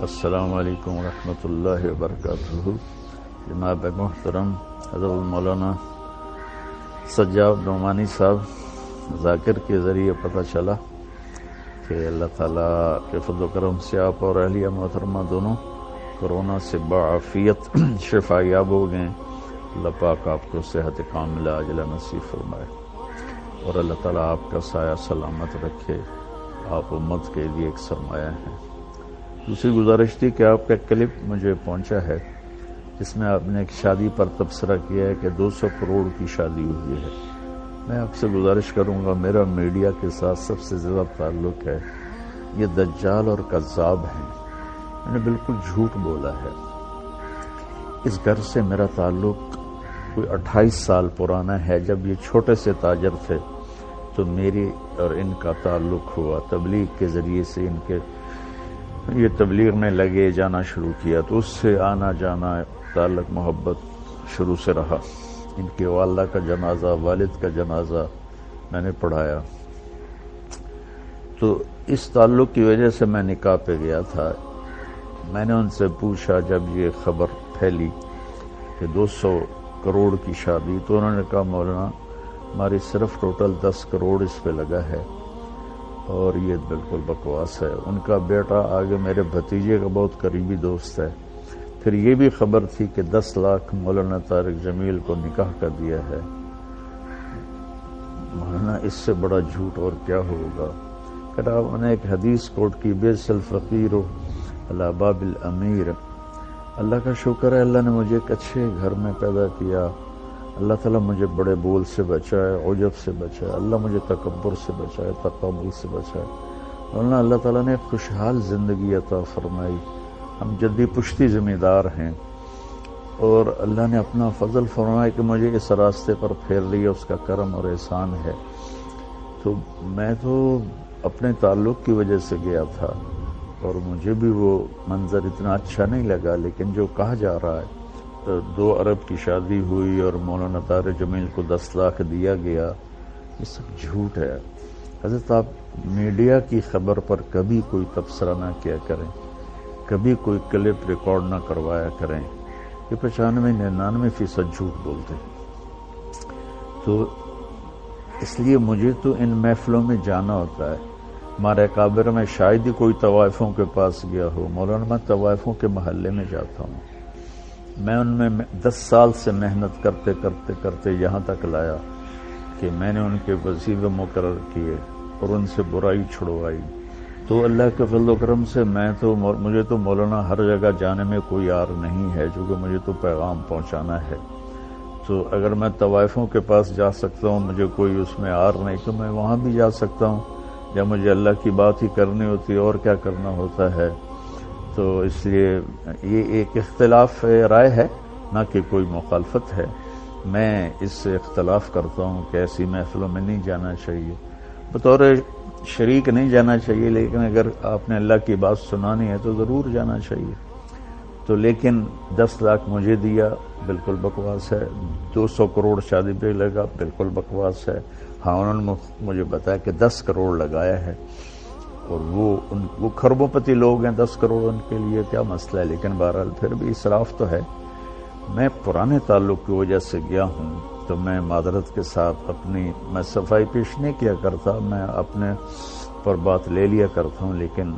السلام علیکم ورحمۃ اللہ وبرکاتہ۔ جناب محترم حضرت مولانا سجاد نعمانی صاحب ذاکر کے ذریعے پتہ چلا کہ اللہ تعالیٰ کے فضل و کرم سے آپ اور اہلیہ محترمہ دونوں کورونا سے بعافیت شفا یاب ہو گئے۔ اللہ پاک آپ کو صحت کاملہ عاجلہ نصیب فرمائے اور اللہ تعالیٰ آپ کا سایہ سلامت رکھے۔ آپ امت کے لیے ایک سرمایہ ہیں۔ دوسری گزارش تھی کہ آپ کا کلپ مجھے پہنچا ہے جس میں آپ نے ایک شادی پر تبصرہ کیا ہے کہ 200 کروڑ کی شادی ہوئی ہے۔ میں آپ سے گزارش کروں گا، میرا میڈیا کے ساتھ سب سے زیادہ تعلق ہے، یہ دجال اور کذاب ہیں۔ میں نے بالکل جھوٹ بولا ہے۔ اس گھر سے میرا تعلق کوئی 28 سال پرانا ہے۔ جب یہ چھوٹے سے تاجر تھے تو میری اور ان کا تعلق ہوا، تبلیغ کے ذریعے سے ان کے یہ تبلیغ میں لگے، جانا شروع کیا تو اس سے آنا جانا تعلق محبت شروع سے رہا۔ ان کے والدہ کا جنازہ، والد کا جنازہ میں نے پڑھایا، تو اس تعلق کی وجہ سے میں نکاح پہ گیا تھا۔ میں نے ان سے پوچھا جب یہ خبر پھیلی کہ 200 کروڑ کی شادی، تو انہوں نے کہا مولانا ہماری صرف ٹوٹل 10 کروڑ اس پہ لگا ہے اور یہ بالکل بکواس ہے۔ ان کا بیٹا آگے میرے بھتیجے کا بہت قریبی دوست ہے۔ پھر یہ بھی خبر تھی کہ 10 لاکھ مولانا طارق جمیل کو نکاح کا دیا ہے۔ مولانا اس سے بڑا جھوٹ اور کیا ہوگا؟ پھر آپ نے ایک حدیث کوٹ کی، بیس الفقیر علی باب الامیر۔ اللہ کا شکر ہے، اللہ نے مجھے ایک اچھے گھر میں پیدا کیا۔ اللہ تعالیٰ مجھے بڑے بول سے بچائے، عجب سے بچائے، اللہ مجھے تکبر سے بچائے، تکبر سے بچائے۔ ورنہ اللہ تعالیٰ نے خوشحال زندگی عطا فرمائی۔ ہم جدی پشتی ذمہ دار ہیں اور اللہ نے اپنا فضل فرمایا کہ مجھے اس راستے پر پھیر لیا، اس کا کرم اور احسان ہے۔ تو میں تو اپنے تعلق کی وجہ سے گیا تھا اور مجھے بھی وہ منظر اتنا اچھا نہیں لگا، لیکن جو کہا جا رہا ہے 2 ارب کی شادی ہوئی اور مولانا طارق جمیل کو 10 لاکھ دیا گیا، یہ سب جھوٹ ہے۔ حضرت آپ میڈیا کی خبر پر کبھی کوئی تبصرہ نہ کیا کریں، کبھی کوئی کلپ ریکارڈ نہ کروایا کریں۔ یہ 95-99% جھوٹ بولتے ہیں۔ تو اس لیے مجھے تو ان محفلوں میں جانا ہوتا ہے۔ ہمارے اکابر میں شاید ہی کوئی طوائفوں کے پاس گیا ہو۔ مولانا میں طوائفوں کے محلے میں جاتا ہوں۔ میں ان میں 10 سال سے محنت کرتے کرتے کرتے یہاں تک لایا کہ میں نے ان کے وظیفے مقرر کیے اور ان سے برائی چھڑوائی۔ تو اللہ کے فضل و کرم سے مجھے تو مولانا ہر جگہ جانے میں کوئی عار نہیں ہے، چونکہ مجھے تو پیغام پہنچانا ہے۔ تو اگر میں طوائفوں کے پاس جا سکتا ہوں، مجھے کوئی اس میں عار نہیں، تو میں وہاں بھی جا سکتا ہوں جب مجھے اللہ کی بات ہی کرنی ہوتی ہے اور کیا کرنا ہوتا ہے۔ تو اس لیے یہ ایک اختلاف رائے ہے، نہ کہ کوئی مخالفت ہے۔ میں اس سے اختلاف کرتا ہوں کہ ایسی محفلوں میں نہیں جانا چاہیے، بطور شریک نہیں جانا چاہیے، لیکن اگر آپ نے اللہ کی بات سنانی ہے تو ضرور جانا چاہیے۔ تو لیکن 10 لاکھ مجھے دیا، بالکل بکواس ہے۔ 200 کروڑ شادی پہ لگا، بالکل بکواس ہے۔ ہاں انہوں نے مجھے بتایا کہ 10 کروڑ لگایا ہے اور وہ کھربوں پتی لوگ ہیں، 10 کروڑ ان کے لیے کیا مسئلہ ہے، لیکن بہرحال پھر بھی اسراف تو ہے۔ میں پرانے تعلق کی وجہ سے گیا ہوں تو میں معذرت کے ساتھ میں صفائی پیش نہیں کیا کرتا، میں اپنے پر بات لے لیا کرتا ہوں، لیکن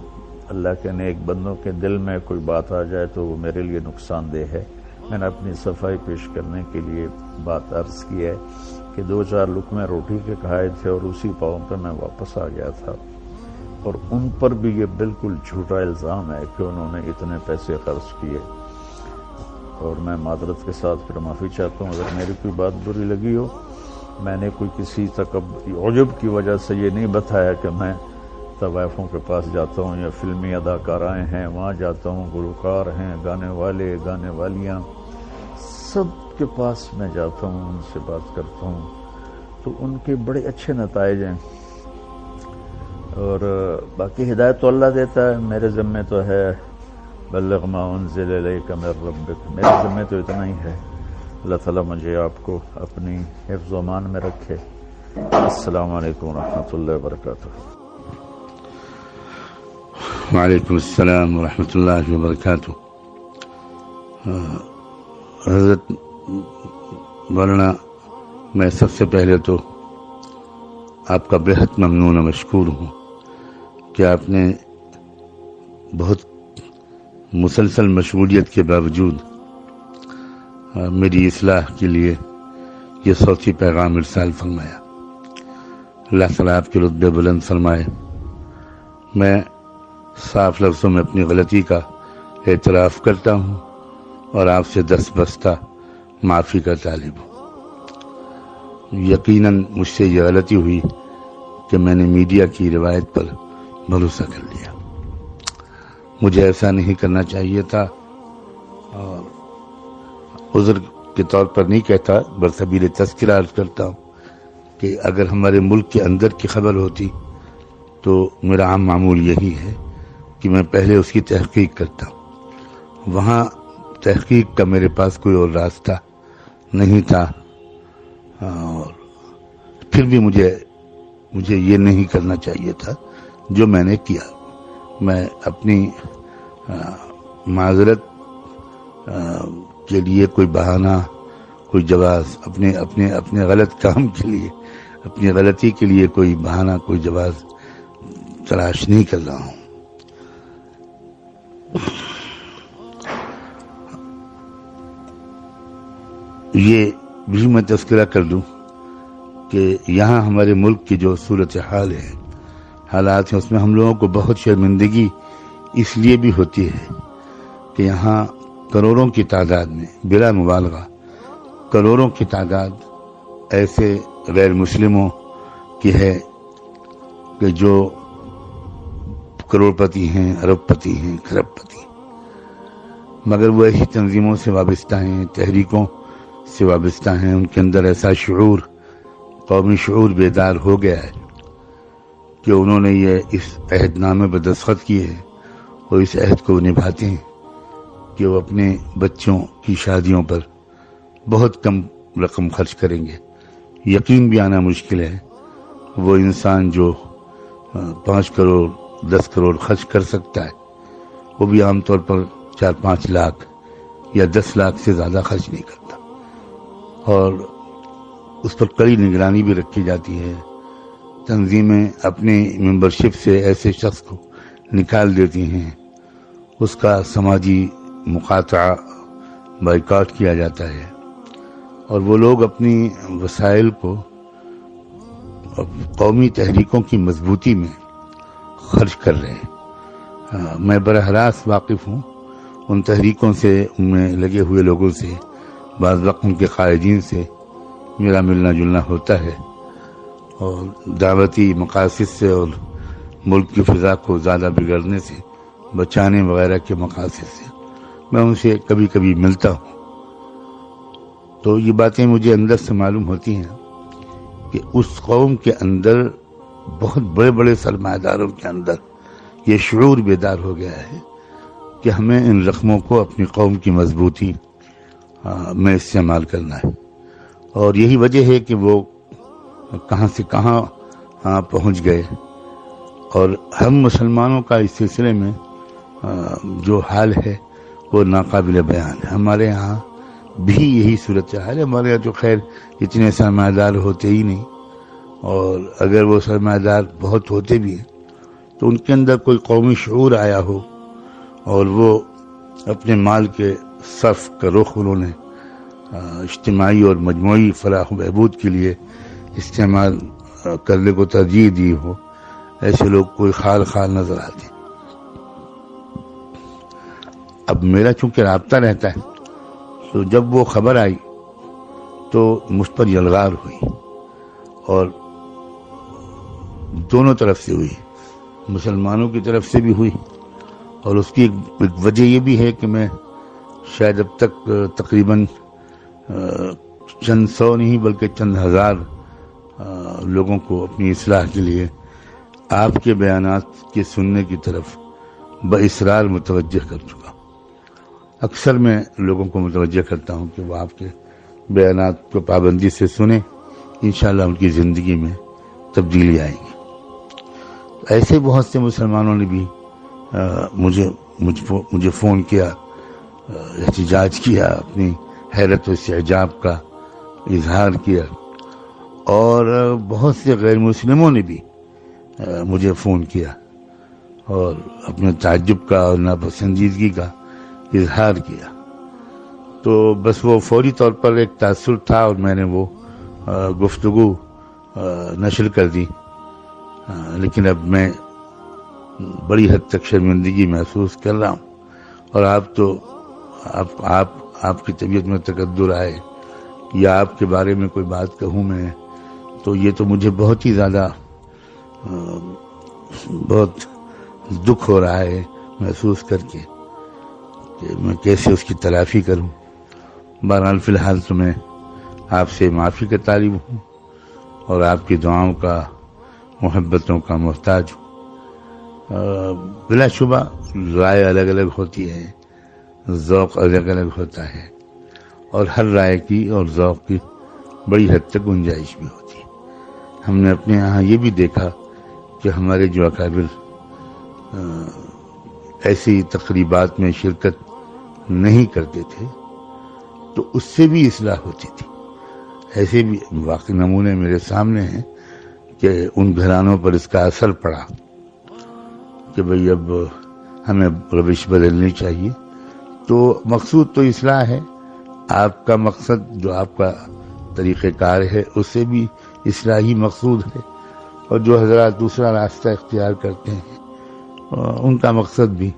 اللہ کے نیک بندوں کے دل میں کوئی بات آ جائے تو وہ میرے لیے نقصان دہ ہے۔ میں نے اپنی صفائی پیش کرنے کے لیے بات عرض کی ہے کہ 2-4 لقمے روٹی کے کھائے تھے اور اسی پاؤں پہ میں واپس آ گیا تھا، اور ان پر بھی یہ بالکل جھوٹا الزام ہے کہ انہوں نے اتنے پیسے خرچ کیے۔ اور میں معذرت کے ساتھ پھر معافی چاہتا ہوں اگر میری کوئی بات بری لگی ہو۔ میں نے کوئی کسی عجب کی وجہ سے یہ نہیں بتایا کہ میں طوائفوں کے پاس جاتا ہوں یا فلمی اداکارائیں ہیں وہاں جاتا ہوں، گلوکار ہیں، گانے والے، گانے والیاں، سب کے پاس میں جاتا ہوں، ان سے بات کرتا ہوں، تو ان کے بڑے اچھے نتائج ہیں۔ اور باقی ہدایت تو اللہ دیتا ہے، میرے ذمہ تو ہے بلغ ما انزل الیک من ربک، میرے ذمہ تو اتنا ہی ہے۔ اللہ تعالیٰ مجھے آپ کو اپنی حفظ و امان میں رکھے۔ السلام علیکم ورحمۃ اللہ وبرکاتہ۔ وعلیکم السلام ورحمۃ اللہ وبرکاتہ. حضرت مولانا، میں سب سے پہلے تو آپ کا بہت ممنون و مشکور ہوں کہ آپ نے بہت مسلسل مشغولیت کے باوجود میری اصلاح کے لیے یہ صوتی پیغام ارسال فرمایا. اللہ تعالیٰ آپ کے رتبے بلند فرمائے. میں صاف لفظوں میں اپنی غلطی کا اعتراف کرتا ہوں اور آپ سے دست بستہ معافی کا طالب ہوں. یقیناً مجھ سے یہ غلطی ہوئی کہ میں نے میڈیا کی روایت پر بھروسہ کر لیا. مجھے ایسا نہیں کرنا چاہیے تھا، اور عذر کے طور پر نہیں کہتا، برسبیل تذکرہ عرض کرتا ہوں کہ اگر ہمارے ملک کے اندر کی خبر ہوتی تو میرا عام معمول یہی ہے کہ میں پہلے اس کی تحقیق کرتا ہوں. وہاں تحقیق کا میرے پاس کوئی اور راستہ نہیں تھا، اور پھر بھی مجھے یہ نہیں کرنا چاہیے تھا جو میں نے کیا. میں اپنی معذرت کے لیے کوئی بہانہ، کوئی جواز، اپنے غلط کام کے لیے، اپنی غلطی کے لیے کوئی بہانہ، کوئی جواز تلاش نہیں کر رہا ہوں. یہ بھی میں تذکرہ کر دوں کہ یہاں ہمارے ملک کی جو صورتحال ہے، حالات ہیں، اس میں ہم لوگوں کو بہت شرمندگی اس لیے بھی ہوتی ہے کہ یہاں کروڑوں کی تعداد میں، بلا مبالغہ کروڑوں کی تعداد ایسے غیر مسلموں کی ہے کہ جو کروڑ پتی ہیں، ارب پتی ہیں، کھرب پتی ہیں، مگر وہ ایسی تنظیموں سے وابستہ ہیں، تحریکوں سے وابستہ ہیں. ان کے اندر ایسا شعور، قومی شعور بیدار ہو گیا ہے کہ انہوں نے یہ اس عہد نامے پر دستخط کیے ہیں اور اس عہد کو نبھاتے ہیں کہ وہ اپنے بچوں کی شادیوں پر بہت کم رقم خرچ کریں گے. یقین بھی آنا مشکل ہے وہ انسان جو 5 کروڑ 10 کروڑ خرچ کر سکتا ہے، وہ بھی عام طور پر 4-5 لاکھ یا 10 لاکھ سے زیادہ خرچ نہیں کرتا، اور اس پر کڑی نگرانی بھی رکھی جاتی ہے. تنظیمیں اپنی ممبرشپ سے ایسے شخص کو نکال دیتی ہیں، اس کا سماجی مقاطعہ، بائیکاٹ کیا جاتا ہے، اور وہ لوگ اپنی وسائل کو قومی تحریکوں کی مضبوطی میں خرچ کر رہے ہیں. میں براہ راست واقف ہوں ان تحریکوں سے، ان میں لگے ہوئے لوگوں سے، بعض وقت ان کے قائدین سے میرا ملنا جلنا ہوتا ہے، اور دعوتی مقاصد سے اور ملک کی فضا کو زیادہ بگڑنے سے بچانے وغیرہ کے مقاصد سے میں ان سے کبھی کبھی ملتا ہوں. تو یہ باتیں مجھے اندر سے معلوم ہوتی ہیں کہ اس قوم کے اندر، بہت بڑے بڑے سرمایہ داروں کے اندر یہ شعور بیدار ہو گیا ہے کہ ہمیں ان رقموں کو اپنی قوم کی مضبوطی میں استعمال کرنا ہے. اور یہی وجہ ہے کہ وہ کہاں سے کہاں پہنچ گئے، اور ہم مسلمانوں کا اس سلسلے میں جو حال ہے وہ ناقابل بیان ہے. ہمارے ہاں بھی یہی صورتحال ہے. ہمارے یہاں تو خیر اتنے سرمایہ دار ہوتے ہی نہیں، اور اگر وہ سرمایہ دار بہت ہوتے بھی ہیں تو ان کے اندر کوئی قومی شعور آیا ہو اور وہ اپنے مال کے صرف کا رخ انہوں نے اجتماعی اور مجموعی فلاح و بہبود کے لیے استعمال کرنے کو ترجیح دی ہو، ایسے لوگ کوئی خال نظر آتے. اب میرا چونکہ رابطہ رہتا ہے، تو جب وہ خبر آئی تو مجھ پر یلغار ہوئی، اور دونوں طرف سے ہوئی، مسلمانوں کی طرف سے بھی ہوئی، اور اس کی ایک وجہ یہ بھی ہے کہ میں شاید اب تک تقریباً چند سو نہیں بلکہ چند ہزار لوگوں کو اپنی اصلاح کے لیے آپ کے بیانات کے سننے کی طرف باصرار متوجہ کر چکا. اکثر میں لوگوں کو متوجہ کرتا ہوں کہ وہ آپ کے بیانات کو پابندی سے سنیں، انشاءاللہ ان کی زندگی میں تبدیلی آئے گی. ایسے بہت سے مسلمانوں نے بھی مجھے فون کیا، احتجاج کیا، اپنی حیرت و استعجاب کا اظہار کیا، اور بہت سے غیر مسلموں نے بھی مجھے فون کیا اور اپنے تعجب کا اور ناپسندیدگی کا اظہار کیا. تو بس وہ فوری طور پر ایک تاثر تھا اور میں نے وہ گفتگو نشر کر دی. لیکن اب میں بڑی حد تک شرمندگی محسوس کر رہا ہوں، اور آپ کی طبیعت میں تقدر آئے یا آپ کے بارے میں کوئی بات کہوں میں، تو یہ تو مجھے بہت ہی زیادہ بہت دکھ ہو رہا ہے محسوس کر کے کہ میں کیسے اس کی تلافی کروں. بہرحال فی الحال تو میں آپ سے معافی کا طالب ہوں اور آپ کی دعاؤں کا، محبتوں کا محتاج ہوں. بلا شبہ رائے الگ الگ ہوتی ہے، ذوق الگ الگ ہوتا ہے، اور ہر رائے کی اور ذوق کی بڑی حد تک گنجائش بھی ہوتی ہے. ہم نے اپنے یہاں یہ بھی دیکھا کہ ہمارے جو اکابر ایسی تقریبات میں شرکت نہیں کرتے تھے تو اس سے بھی اصلاح ہوتی تھی. ایسے بھی واقعی نمونے میرے سامنے ہیں کہ ان گھرانوں پر اس کا اثر پڑا کہ بھئی اب ہمیں روش بدلنی چاہیے. تو مقصود تو اصلاح ہے، آپ کا مقصد جو آپ کا طریقہ کار ہے اس سے بھی اصلاحی مقصود ہے، اور جو حضرات دوسرا راستہ اختیار کرتے ہیں ان کا مقصد بھی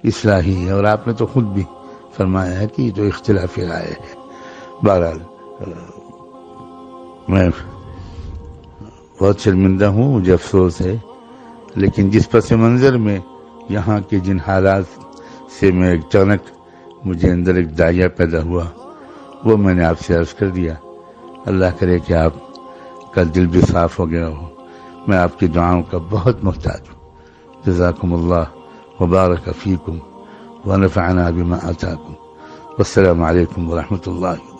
اصلاحی ہے. اور آپ نے تو خود بھی فرمایا ہے کہ یہ تو اختلاف رائے ہے. بہرحال میں بہت شرمندہ ہوں، مجھے افسوس ہے، لیکن جس پس منظر میں یہاں کے جن حالات سے میں اچانک مجھے اندر ایک داعیہ پیدا ہوا وہ میں نے آپ سے عرض کر دیا. اللہ کرے کہ آپ کا دل بھی صاف ہو گیا ہو. میں آپ کی دعاؤں کا بہت محتاج ہوں. جزاکم اللہ وبارک فیکم ونفعنا بما آتاکم. والسلام علیکم ورحمۃ اللہ.